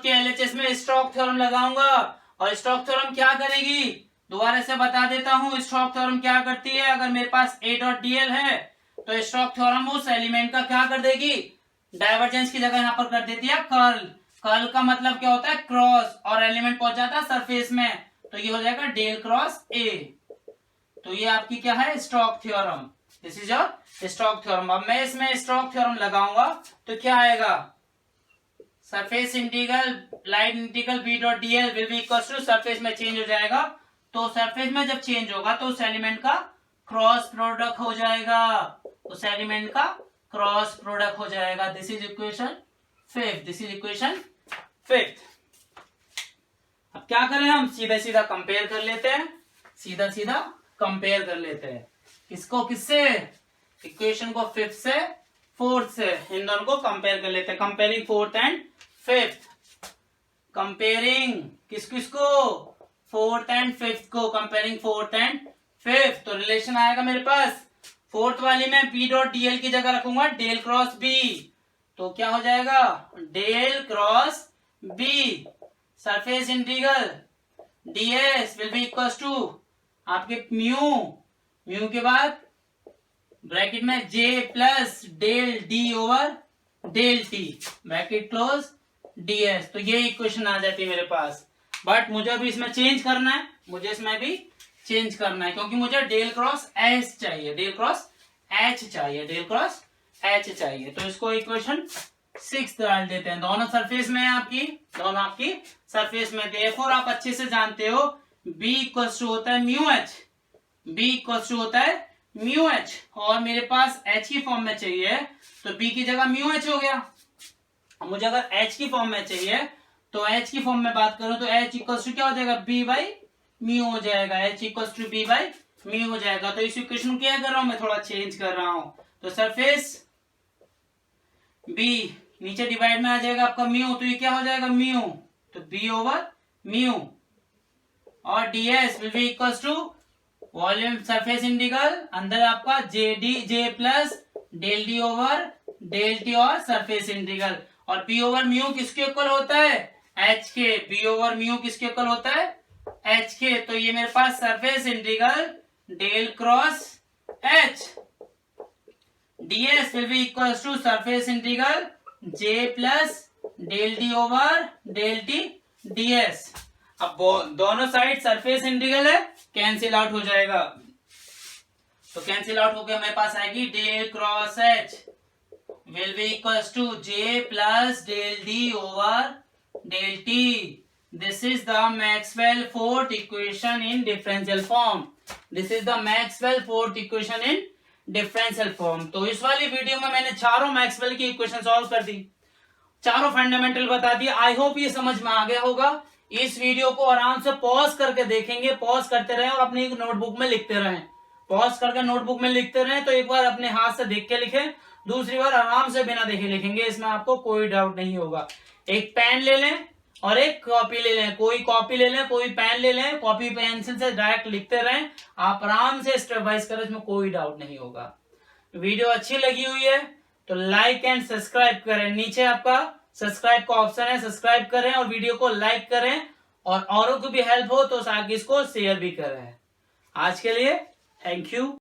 के LHS में स्टोक्स थ्योरम लगाऊंगा। और स्टोक्स थ्योरम क्या करेगी, दोबारा से बता देता हूं। स्टोक्स थ्योरम क्या करती है, अगर मेरे पास A डॉट DL है तो स्टोक्स थ्योरम उस एलिमेंट का क्या कर देगी, डाइवर्जेंस की जगह यहां पर कर देती है कर्ल। कर्ल का मतलब क्या होता है, क्रॉस, और एलिमेंट पहुंच जाता है सरफेस में, तो ये हो जाएगा डेल क्रॉस A। तो ये आपकी क्या है, Stokes theorem. This is your Stokes theorem. अब मैं इसमें स्टोक्स थ्योरम लगाऊंगा तो क्या आएगा, surface integral line integral B dot DL will be equal to, surface में चेंज हो जाएगा तो सरफेस में जब चेंज होगा तो उस एलिमेंट का क्रॉस प्रोडक्ट हो जाएगा, उस एलिमेंट का क्रॉस प्रोडक्ट हो जाएगा। This is equation fifth. अब क्या करें, हम सीधा सीधा कंपेयर कर लेते हैं। सीधा कंपेयर कर लेते हैं किसको किससे, इक्वेशन को फिफ्थ से फोर्थ से, इन दोनों को कंपेयर कर लेते हैं। Comparing fourth and fifth, comparing किसको, फोर्थ एंड फिफ्थ को, कंपेयरिंग फोर्थ एंड फिफ्थ। तो रिलेशन आएगा मेरे पास, फोर्थ वाली में B डॉट DL की जगह रखूंगा डेल क्रॉस B। तो क्या हो जाएगा, del cross B, surface integral DS will be equal to आपके म्यू के बाद ब्रैकेट में J plus del D over del T, bracket close DS। तो ये इक्वेशन आ जाती है मेरे पास। बट मुझे अभी इसमें चेंज करना है, क्योंकि मुझे डेल क्रॉस H चाहिए, डेल क्रॉस H चाहिए। तो इसको इक्वेशन 6 डाल देते हैं। दोनों सरफेस में है आपकी सरफेस में। देयरफॉर आप अच्छे से जानते हो B इक्वल्स टू होता है म्यू H, और मेरे पास H की फॉर्म में चाहिए तो B की जगह म्यू H हो गया। अब मुझे अगर H की फॉर्म में चाहिए तो H की फॉर्म में बात करूं तो H इक्वल्स टू क्या हो जाएगा, B बाई म्यू हो जाएगा। H equals to B by mu हो जाएगा। तो इस इक्वेशन को क्या कर रहा हूं मैं, थोड़ा चेंज कर रहा हूं। तो सरफेस B नीचे डिवाइड में आ जाएगा आपका म्यू, तो ये क्या हो जाएगा म्यू, तो B ओवर म्यू, और DS will be equals to volume surface integral, अंदर आपका J plus del D over del T और सरफेस इंटीग्रल। और P ओवर म्यू किसके इक्वल होता है, H के। P ओवर म्यू किसके इक्वल होता है, H के। तो ये मेरे पास surface integral del cross H DS will be equals to surface integral J plus del D over del T DS। अब दोनों साइड सरफेस इंटीग्रल है, कैंसिल आउट हो जाएगा। तो कैंसिल आउट होकर हमारे पास आएगी del cross H will be equals to J plus del D over del T. This is the Maxwell fourth equation in differential form. This is the Maxwell fourth equation in differential form. तो इस वाली video में मैंने चारों Maxwell की equation solve कर दी, चारों fundamental बता दिए। आई होप ये समझ में आ गया होगा। इस वीडियो को आराम से पॉज करके देखेंगे, पॉज करते रहें और अपनी नोटबुक में लिखते रहें। पॉज करके नोटबुक में लिखते रहें, तो एक बार अपने हाथ से देख के लिखें, दूसरी बार आराम से बिना देखे लिखेंगे, इसमें आपको कोई डाउट नहीं होगा। एक पेन ले लें और एक कॉपी ले लें, कोई कॉपी ले लें, कोई पेन ले लें, कॉपी पेंसिल से डायरेक्ट लिखते रहें, आप आराम से स्टेप वाइज करें, इसमें कोई डाउट नहीं होगा। वीडियो अच्छी लगी हुई है तो लाइक एंड सब्सक्राइब करें, नीचे आपका सब्सक्राइब का ऑप्शन है, सब्सक्राइब करें और वीडियो को लाइक करें, और औरों को भी हेल्प हो तो आगे इसको शेयर भी करें। आज के लिए थैंक यू।